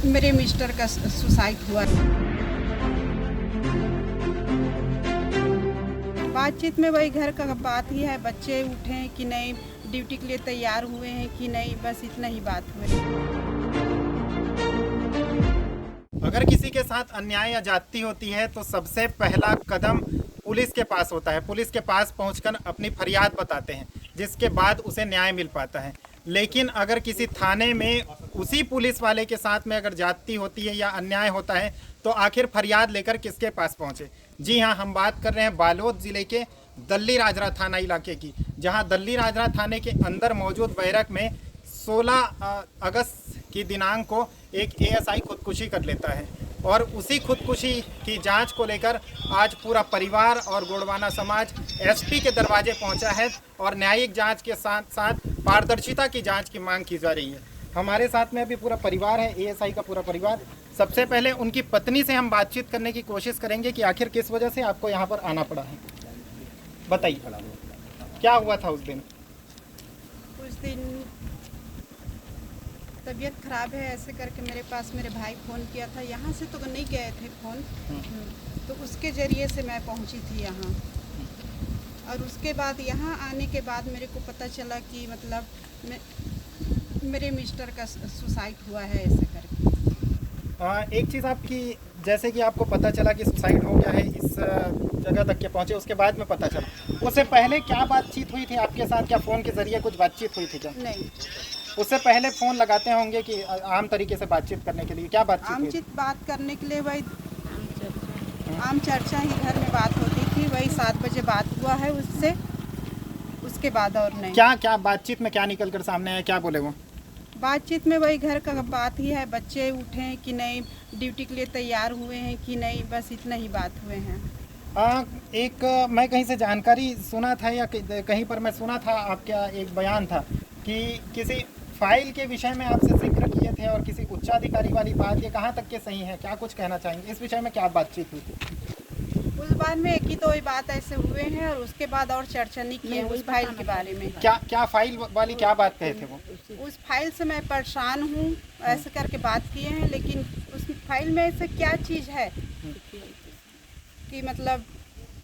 मेरे मिस्टर का सुसाइड हुआ। बातचीत में वही घर का बात ही है, बच्चे उठे हैं कि नहीं, ड्यूटी के लिए तैयार हुए हैं कि नहीं, बस इतना ही बात हुई। अगर किसी के साथ अन्याय या जाति होती है तो सबसे पहला कदम पुलिस के पास होता है। पुलिस के पास पहुंचकर अपनी फरियाद बताते हैं, जिसके बाद उसे न्याय मिल पाता है। लेकिन अगर किसी थाने में उसी पुलिस वाले के साथ में अगर जाति होती है या अन्याय होता है तो आखिर फरियाद लेकर किसके पास पहुंचे? जी हाँ, हम बात कर रहे हैं बालोद जिले के दल्ली राजरा थाना इलाके की, जहां दल्ली राजरा थाने के अंदर मौजूद बैरक में 16 अगस्त की दिनांक को एक एएसआई खुदकुशी कर लेता है और उसी खुदकुशी की जांच को लेकर आज पूरा परिवार और गोंडवाना समाज एसपी के दरवाजे पहुंचा है और न्यायिक जांच के साथ साथ पारदर्शिता की जांच की मांग की जा रही है। हमारे साथ में अभी पूरा परिवार है, एएसआई का पूरा परिवार। सबसे पहले उनकी पत्नी से हम बातचीत करने की कोशिश करेंगे कि आखिर किस वजह से आपको यहाँ पर आना पड़ा है। बताइए, क्या हुआ था उस दिन? उस दिन तबीयत खराब है ऐसे करके मेरे पास मेरे भाई फ़ोन किया था, यहाँ से तो नहीं गए थे फ़ोन, तो उसके ज़रिए से मैं पहुँची थी यहाँ। और उसके बाद यहाँ आने के बाद मेरे को पता चला कि मतलब मेरे मिस्टर का सुसाइड हुआ है ऐसे करके। एक चीज़ आपकी, जैसे कि आपको पता चला कि सुसाइड हो गया है, इस जगह तक के पहुँचे, उसके बाद में पता चला, उससे पहले क्या बातचीत हुई थी आपके साथ? क्या फ़ोन के ज़रिए कुछ बातचीत हुई थी क्या? नहीं, उससे पहले फ़ोन लगाते होंगे कि आम तरीके से बातचीत करने के लिए, क्या बातचीत हुई? बात करने के लिए वही आम चर्चा ही घर में बात होती थी, वही 7 बजे बात हुआ है उससे, उसके बाद और नहीं। क्या बातचीत में क्या निकल कर सामने आया, क्या बोले वो? बातचीत में वही घर का बात ही है, बच्चे उठे हैं कि नहीं, ड्यूटी के लिए तैयार हुए हैं कि नहीं, बस इतना ही बात हुए हैं। मैं कहीं से जानकारी सुना था या कहीं पर मैं सुना था, आपका एक बयान था कि किसी फाइल के विषय में आपसे जिक्र किए थे और किसी उच्चाधिकारी वाली बात, ये कहाँ तक के सही है? क्या कुछ कहना चाहेंगे इस विषय में? क्या बातचीत हुई थी? उस बार में एक ही तो बात ऐसे हुए हैं और उसके बाद और चर्चा नहीं किए उस फाइल के बारे में। क्या फाइल वाली क्या बात कहे थे वो? उस फाइल से मैं परेशान हूँ ऐसे करके बात किए हैं, लेकिन उस फाइल में ऐसे क्या चीज़ है कि मतलब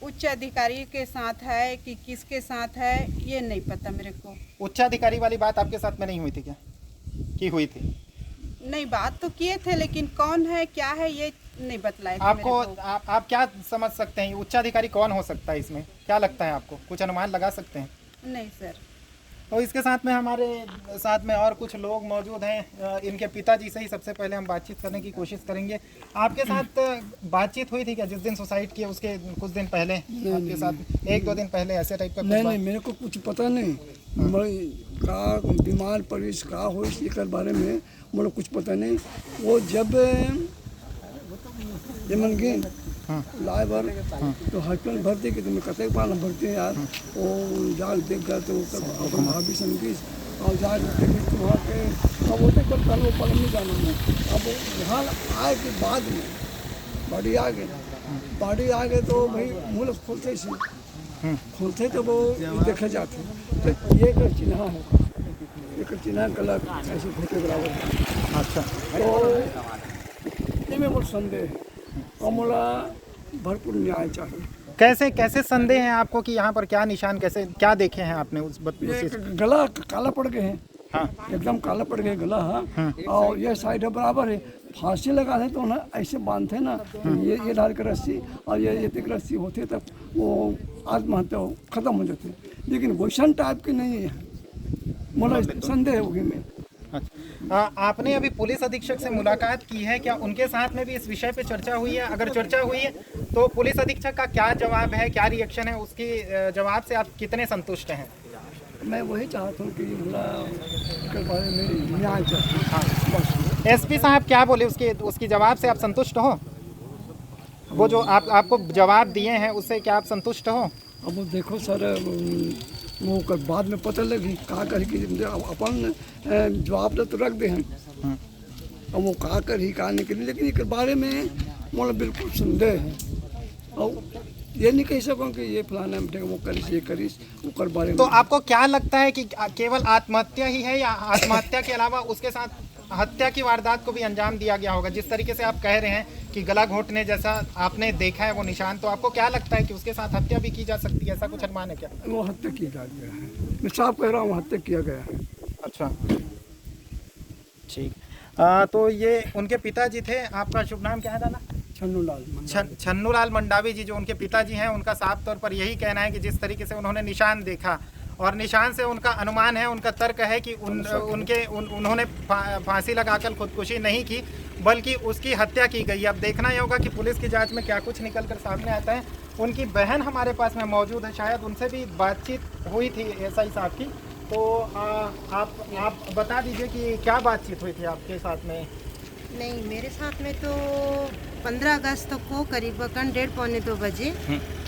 उच्च अधिकारी के साथ है कि किसके साथ है, ये नहीं पता मेरे को। उच्चाधिकारी वाली बात आपके साथ में नहीं हुई थी क्या? कि हुई थी? नहीं, बात तो किए थे, लेकिन कौन है क्या है ये नहीं बतलाए थे आपको। मेरे को। आप क्या समझ सकते हैं उच्चाधिकारी कौन हो सकता है? इसमें क्या लगता है आपको? कुछ अनुमान लगा सकते हैं? नहीं सर। तो इसके साथ में हमारे साथ में और कुछ लोग मौजूद हैं। इनके पिताजी से ही सबसे पहले हम बातचीत करने की कोशिश करेंगे। आपके साथ बातचीत हुई थी क्या जिस दिन सुसाइड किया उसके कुछ दिन पहले? आपके साथ 1-2 दिन पहले ऐसे टाइप का? नहीं, मेरे को कुछ पता नहीं। मैं का बीमार पड़ी का हो इसके बारे में मुझे कुछ पता नहीं। वो जब जमन गए लाए बार तो हॉस्पिटल भर्ती की, तो मैं कतई बार भर्ती है यार, वो जाल देख गया तो अपन भाभी समझी और जाल देखी तो वहाँ के अब वो तो कल वो पल नहीं जाना मैं। अब यहाँ आए के बाद में बाड़ी आ गए तो भाई मुँह खोलते तो वो देखे जाते तो ये एक चिन्ह है, एक चिन्ह गलत ऐसे फोटे बराबर। अच्छा, तो में बहुत संदेह है और मुला भरपूर न्याय चाहिए। कैसे संदेह है आपको कि यहाँ पर क्या निशान, कैसे क्या देखे हैं आपने? गला काला पड़ गए हैं। हाँ, एकदम काला पड़ गया गला। हाँ, और ये साइड बराबर है। फांसी लगा दे तो ना ऐसे बांधते ना, ये डाल कर रस्सी और ये तक रस्सी होते तब वो आत्महत्या खत्म हो जाते, लेकिन वैसन टाइप की नहीं है, मुला संदेह होगी में। अच्छा, आपने अभी पुलिस अधीक्षक से मुलाकात की है, क्या उनके साथ में भी इस विषय पे चर्चा हुई है? अगर चर्चा हुई है तो पुलिस अधीक्षक का क्या जवाब है, क्या रिएक्शन है? उसकी जवाब से आप कितने संतुष्ट हैं? मैं वही चाहता हूँ कि के बारे में न्याय चाहिए। हाँ, एसपी साहब क्या बोले उसकी जवाब से आप संतुष्ट हो? वो जो आपको जवाब दिए हैं उससे क्या आप संतुष्ट हो? अब वो देखो सर, वो बाद में पता लगी कहा कर कि अपन जवाब तो रख दे हम, अब वो कहा कर ही कहने के लिए, लेकिन एक बारे में मतलब बिल्कुल संदेह है और ये नहीं कह सकूँ कि ये फलाना वो करीस ये करीस वो बारे में। तो आपको क्या लगता है कि केवल आत्महत्या ही है या आत्महत्या के अलावा उसके साथ हत्या की वारदात को भी अंजाम दिया गया होगा। जिस तरीके से आप कह रहे हैं कि गला घोंटने जैसा आपने देखा है वो निशान, तो आपको क्या लगता है कि उसके साथ हत्या भी की जा सकती है? ऐसा कुछ अनुमान है क्या? वो हत्या की गया है, मैं साफ कह रहा हूँ, हत्या किया गया है। अच्छा, ठीक। तो ये उनके पिताजी थे, आपका शुभ नाम क्या है दादा? छन्नूलाल मंडावी जी जो उनके पिताजी हैं, उनका साफ तौर पर यही कहना है कि जिस तरीके से उन्होंने निशान देखा और निशान से उनका अनुमान है, उनका तर्क है कि उन्होंने फांसी लगाकर खुदकुशी नहीं की बल्कि उसकी हत्या की गई। अब देखना ही होगा कि पुलिस की जांच में क्या कुछ निकल कर सामने आता है। उनकी बहन हमारे पास में मौजूद है, शायद उनसे भी बातचीत हुई थी एसआई साहब की, तो आप बता दीजिए कि क्या बातचीत हुई थी आपके साथ में? नहीं, मेरे साथ में तो 15 अगस्त को करीबन 1:30-2 बजे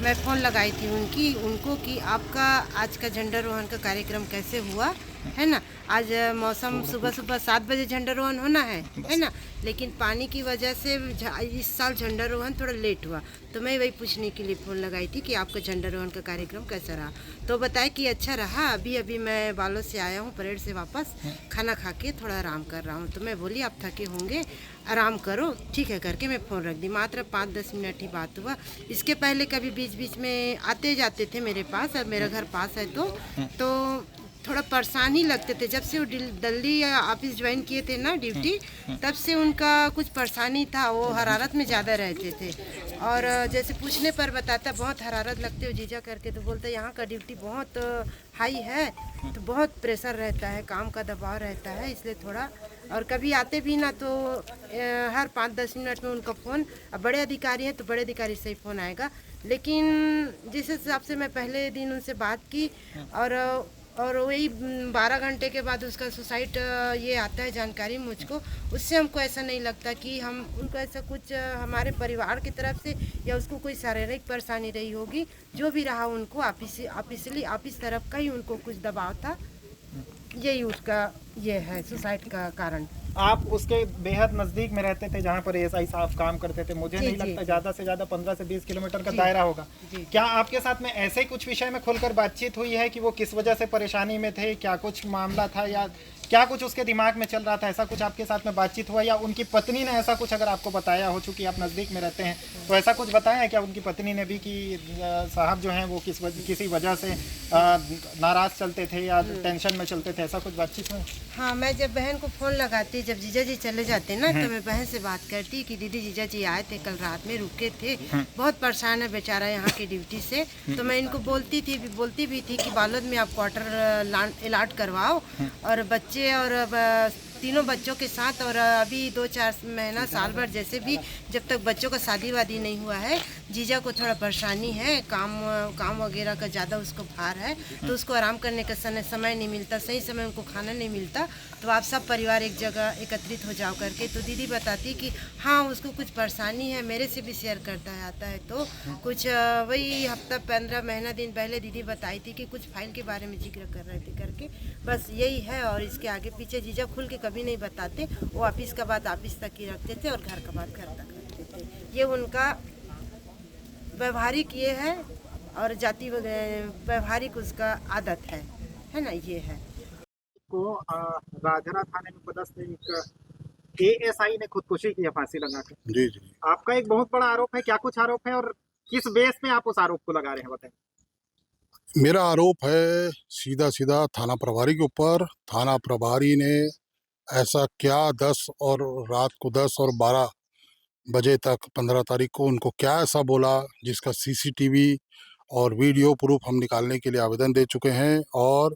मैं फ़ोन लगाई थी उनको कि आपका आज का झंडारोहण का कार्यक्रम कैसे हुआ है ना। आज मौसम सुबह 7 बजे झंडारोहण होना है ना, लेकिन पानी की वजह से इस साल झंडारोहण थोड़ा लेट हुआ, तो मैं वही पूछने के लिए फ़ोन लगाई थी कि आपका झंडारोहण का कार्यक्रम कैसा रहा। तो बताया कि अच्छा रहा, अभी मैं बालों से आया हूँ परेड से वापस, खाना खा के थोड़ा आराम कर रहा हूँ। तो मैं बोली आप थके होंगे, आराम करो, ठीक है करके मैं फ़ोन रख दी। मात्र 5-10 मिनट ही बात हुआ। इसके पहले कभी बीच बीच में आते जाते थे मेरे पास, और मेरा घर पास है तो थोड़ा परेशान ही लगते थे। जब से वो दिल्ली ऑफिस ज्वाइन किए थे ना ड्यूटी, तब से उनका कुछ परेशानी था, वो हरारत में ज़्यादा रहते थे। और जैसे पूछने पर बताता बहुत हरारत लगते हो जीजा करके, तो बोलते यहाँ का ड्यूटी बहुत हाई है, तो बहुत प्रेशर रहता है, काम का दबाव रहता है, इसलिए थोड़ा। और कभी आते भी ना तो हर 5-10 मिनट में उनका फ़ोन, अब बड़े अधिकारी हैं तो बड़े अधिकारी से ही फ़ोन आएगा। लेकिन जिस हिसाब से मैं पहले दिन उनसे बात की और वही 12 घंटे के बाद उसका सुसाइड ये आता है जानकारी मुझको, उससे हमको ऐसा नहीं लगता कि हम उनको ऐसा कुछ हमारे परिवार की तरफ से या उसको कोई शारीरिक परेशानी रही होगी। जो भी रहा उनको ऑफिस तरफ का ही उनको कुछ दबाव था, यही उसका ये है सुसाइड का कारण। आप उसके बेहद नज़दीक में रहते थे जहाँ पर एसआई साहब काम करते थे, मुझे नहीं लगता ज़्यादा से ज़्यादा 15 से 20 किलोमीटर का दायरा होगा। क्या आपके साथ में ऐसे ही कुछ विषय में खुलकर बातचीत हुई है कि वो किस वजह से परेशानी में थे, क्या कुछ मामला था या क्या कुछ उसके दिमाग में चल रहा था, ऐसा कुछ आपके साथ में बातचीत हुआ? या उनकी पत्नी ने ऐसा कुछ अगर आपको बताया हो, चूँकि आप नज़दीक में रहते हैं, तो ऐसा कुछ बताया है क्या उनकी पत्नी ने भी कि साहब जो हैं वो किसी वजह से नाराज़ चलते थे या टेंशन में चलते थे, ऐसा कुछ बातचीत हुई? हाँ, मैं जब बहन को फ़ोन लगाती, जब जीजा जी चले जाते ना, तो मैं बहन से बात करती कि दीदी जीजा जी आए थे कल रात में, रुके थे, बहुत परेशान है बेचारा यहाँ की ड्यूटी से। तो मैं इनको बोलती भी थी कि बालोद में आप क्वार्टर अलॉट करवाओ, और बच्चे और तीनों बच्चों के साथ, और अभी 2-4 महीना साल भर जैसे भी जब तक बच्चों का शादी वादी नहीं हुआ है, जीजा को थोड़ा परेशानी है, काम वगैरह का ज़्यादा उसको भार है, तो उसको आराम करने का समय नहीं मिलता, सही समय उनको खाना नहीं मिलता, तो आप सब परिवार एक जगह एकत्रित हो जाओ करके। तो दीदी बताती कि हाँ उसको कुछ परेशानी है, मेरे से भी शेयर करता है आता है, तो कुछ वही हफ्ता 15 दिन पहले दीदी बताई थी कि कुछ फाइल के बारे में जिक्र कर रहे थे करके, बस यही है। और इसके आगे पीछे जीजा खुल के कभी नहीं बताते, वो ऑफिस का बात ऑफिस तक ही रखते थे और घर का बात घर तक रखते थे। ये उनका व्यवहारिक ये है, और जाति व्यवहारिक उसका आदत है ना, ये है। को राजरा थाने में पदस्थ एक एएसआई ने खुदकुशी की है फांसी लगाकर। जी जी, आपका एक बहुत बड़ा आरोप है, क्या कुछ आरोप है और किस बेस पे आप उस आरोप को लगा रहे हैं, बताएं। मेरा आरोप है सीधा थाना प्रभारी के ऊपर। थाना प्रभारी ने ऐसा क्या 10 और रात को 10 और 12 बजे तक 15 तारीख को उनको क्या ऐसा बोला जिसका सीसीटीवी और वीडियो प्रूफ हम निकालने के लिए आवेदन दे चुके हैं। और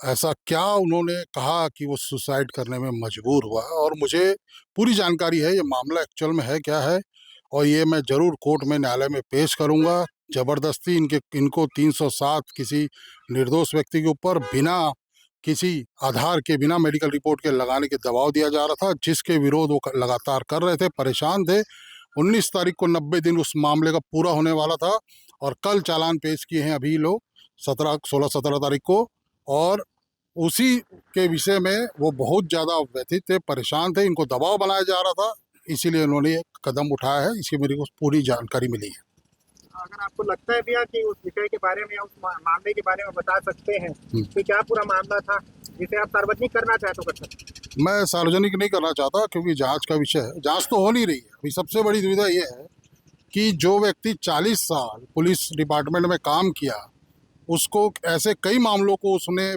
ऐसा क्या उन्होंने कहा कि वो सुसाइड करने में मजबूर हुआ, और मुझे पूरी जानकारी है ये मामला एक्चुअल में है क्या है, और ये मैं ज़रूर कोर्ट में न्यायालय में पेश करूंगा। ज़बरदस्ती इनको 307 किसी निर्दोष व्यक्ति के ऊपर बिना किसी आधार के, बिना मेडिकल रिपोर्ट के लगाने के दबाव दिया जा रहा था, जिसके विरोध वो लगातार कर रहे थे, परेशान थे। 19 तारीख को 90 दिन उस मामले का पूरा होने वाला था, और कल चालान पेश किए हैं अभी लोग 16-17 तारीख को। और उसी के विषय में वो बहुत ज़्यादा व्यथित थे, परेशान थे, इनको दबाव बनाया जा रहा था, इसीलिए उन्होंने ये कदम उठाया है। इसकी मेरे को पूरी जानकारी मिली है। अगर आपको लगता है भैया कि उस विषय के बारे में या उस मामले के बारे में बता सकते हैं कि क्या पूरा मामला था जिसे आप सार्वजनिक करना चाहे तो कर सकते हैं। मैं सार्वजनिक नहीं करना चाहता क्योंकि जांच का विषय है, जांच तो हो नहीं रही है। अभी सबसे बड़ी दुविधा ये है कि जो व्यक्ति 40 साल पुलिस डिपार्टमेंट में काम किया, उसको ऐसे कई मामलों को उसने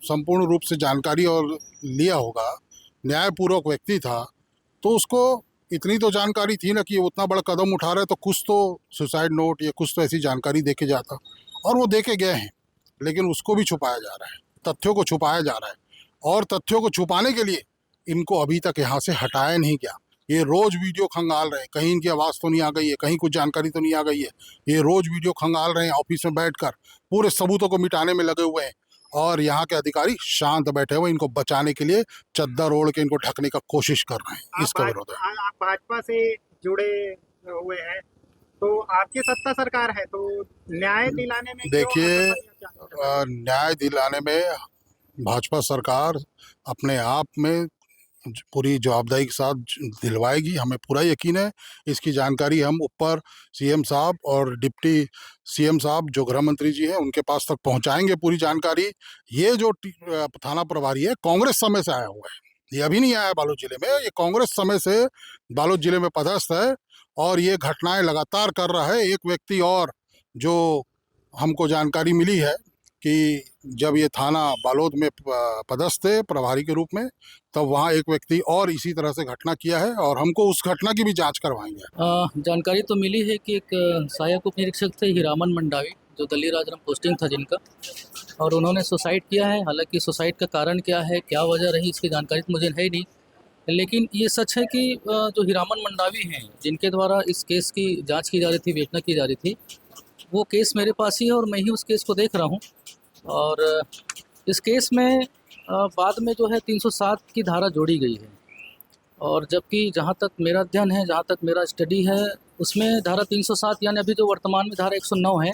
संपूर्ण रूप से जानकारी और लिया होगा, न्यायपूर्वक व्यक्ति था, तो उसको इतनी तो जानकारी थी ना कि ये उतना बड़ा कदम उठा रहा है तो कुछ तो सुसाइड नोट या कुछ तो ऐसी जानकारी दे के जाता, और वो दे के गए हैं, लेकिन उसको भी छुपाया जा रहा है, तथ्यों को छुपाया जा रहा है। और तथ्यों को छुपाने के लिए इनको अभी तक यहाँ से हटाया नहीं गया। ये रोज वीडियो खंगाल रहे हैं, कहीं इनकी आवाज़ तो नहीं आ गई है, कहीं कुछ जानकारी तो नहीं आ गई है। ये रोज वीडियो खंगाल रहे हैं ऑफिस में बैठकर, पूरे सबूतों को मिटाने में लगे हुए हैं, और यहाँ के अधिकारी शांत बैठे हुए इनको बचाने के लिए चद्दर ओढ़ के इनको ढकने का कोशिश कर रहे हैं। इसका विरोध है। आप भाजपा से जुड़े हुए हैं, तो आपकी सत्ता सरकार है, तो न्याय दिलाने में देखिए, न्याय दिलाने में भाजपा सरकार अपने आप में पूरी जवाबदारी के साथ दिलवाएगी, हमें पूरा यकीन है। इसकी जानकारी हम ऊपर सीएम साहब और डिप्टी सीएम साहब जो गृह मंत्री जी हैं उनके पास तक पहुंचाएंगे पूरी जानकारी। ये जो थाना प्रभारी है कांग्रेस समय से आया हुआ है, ये अभी नहीं आया बालोद जिले में, ये कांग्रेस समय से बालोद जिले में पदस्थ है और ये घटनाएं लगातार कर रहा है। एक व्यक्ति और जो हमको जानकारी मिली है कि जब ये थाना बालोद में पदस्थ थे प्रभारी के रूप में, तब वहाँ एक व्यक्ति और इसी तरह से घटना किया है, और हमको उस घटना की भी जांच करवाएंगे। जानकारी तो मिली है कि एक सहायक उप निरीक्षक थे हीरामन मंडावी, जो दिल्ली राज्य में पोस्टिंग था जिनका, और उन्होंने सुसाइड किया है। हालांकि सुसाइड का कारण क्या है, क्या वजह रही, इसकी जानकारी तो मुझे है ही नहीं, लेकिन ये सच है कि जो हीरामन मंडावी हैं जिनके द्वारा इस केस की जाँच की जा रही थी, विवेचना की जा रही थी, वो केस मेरे पास ही है और मैं ही उस केस को देख रहा हूँ। और इस केस में बाद में जो है 307 की धारा जोड़ी गई है, और जबकि जहाँ तक मेरा अध्ययन है, जहाँ तक मेरा स्टडी है, उसमें धारा 307 यानी अभी जो वर्तमान में धारा 109 है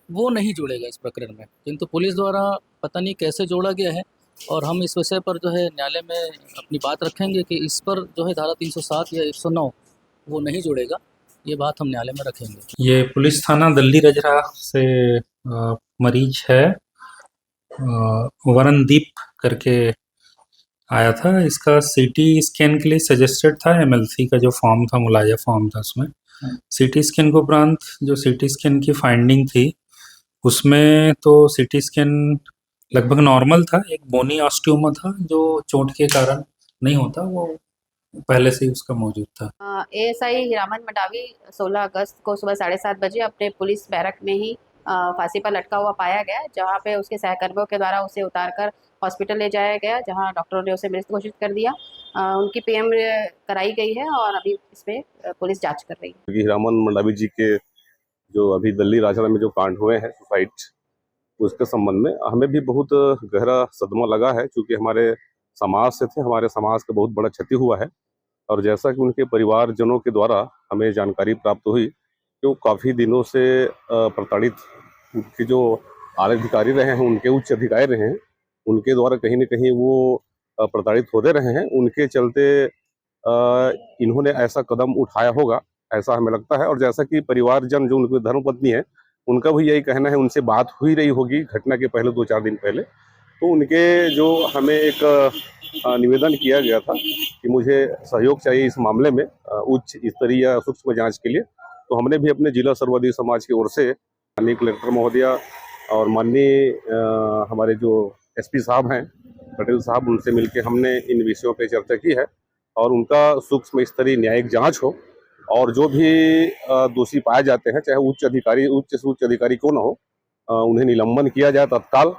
वो नहीं जोड़ेगा इस प्रकरण में, किंतु पुलिस द्वारा पता नहीं कैसे जोड़ा गया है, और हम इस विषय पर जो है न्यायालय में अपनी बात रखेंगे कि इस पर जो है धारा 307 या 109 वो नहीं जोड़ेगा। ये बात हम न्यायालय में रखेंगे। ये पुलिस थाना दिल्ली रजरा से मरीज है, वरणदीप करके आया था। इसका सीटी स्कैन के लिए सजेस्टेड था, एमएलसी का जो फॉर्म था, मुलाजा फॉर्म था, उसमें सीटी स्कैन के उपरांत जो सीटी स्कैन की फाइंडिंग थी उसमें तो सीटी स्कैन लगभग नॉर्मल था। एक बोनी ऑस्टियोमा था जो चोट के कारण नहीं होता, वो पहले से ही उसका मौजूद था। एएसआई हीरामन मंडावी 16 अगस्त को सुबह 7:30 बजे अपने पुलिस बैरक में ही फांसी पर लटका हुआ पाया गया, जहां पे उसके सहकर्मियों के द्वारा उसे उतारकर हॉस्पिटल ले जाया गया, जहां डॉक्टरों ने उसे मृत घोषित कर दिया। उनकी पीएम कराई गई है और अभी इसमें पुलिस जांच कर रही है। हीरामन मंडावी जी के जो अभी दिल्ली राजरा में जो कांड हुए हैं सुसाइड, उसके संबंध में हमें भी बहुत गहरा सदमा लगा है, क्योंकि हमारे समाज से थे, हमारे समाज का बहुत बड़ा क्षति हुआ है। और जैसा कि उनके परिवारजनों के द्वारा हमें जानकारी प्राप्त हुई कि वो काफ़ी दिनों से प्रताड़ित, उनके जो आला अधिकारी रहे हैं, उनके उच्च अधिकारी रहे हैं, उनके द्वारा कहीं न कहीं वो प्रताड़ित होते रहे हैं। उनके चलते इन्होंने ऐसा कदम उठाया होगा, ऐसा हमें लगता है। और जैसा कि परिवारजन जो उनकी धर्मपत्नी है, उनका भी यही कहना है, उनसे बात हुई रही होगी घटना के पहले 2-4 दिन पहले, तो उनके जो हमें एक निवेदन किया गया था कि मुझे सहयोग चाहिए इस मामले में उच्च स्तरीय सूक्ष्म जांच के लिए, तो हमने भी अपने जिला सर्वोदय समाज की ओर से माननीय कलेक्टर महोदया और माननीय हमारे जो एसपी साहब हैं पटेल साहब, उनसे मिलकर हमने इन विषयों पर चर्चा की है, और उनका सूक्ष्म स्तरीय न्यायिक जाँच हो, और जो भी दोषी पाए जाते हैं, चाहे उच्च अधिकारी क्यों न हो, उन्हें निलंबन किया जाए तत्काल।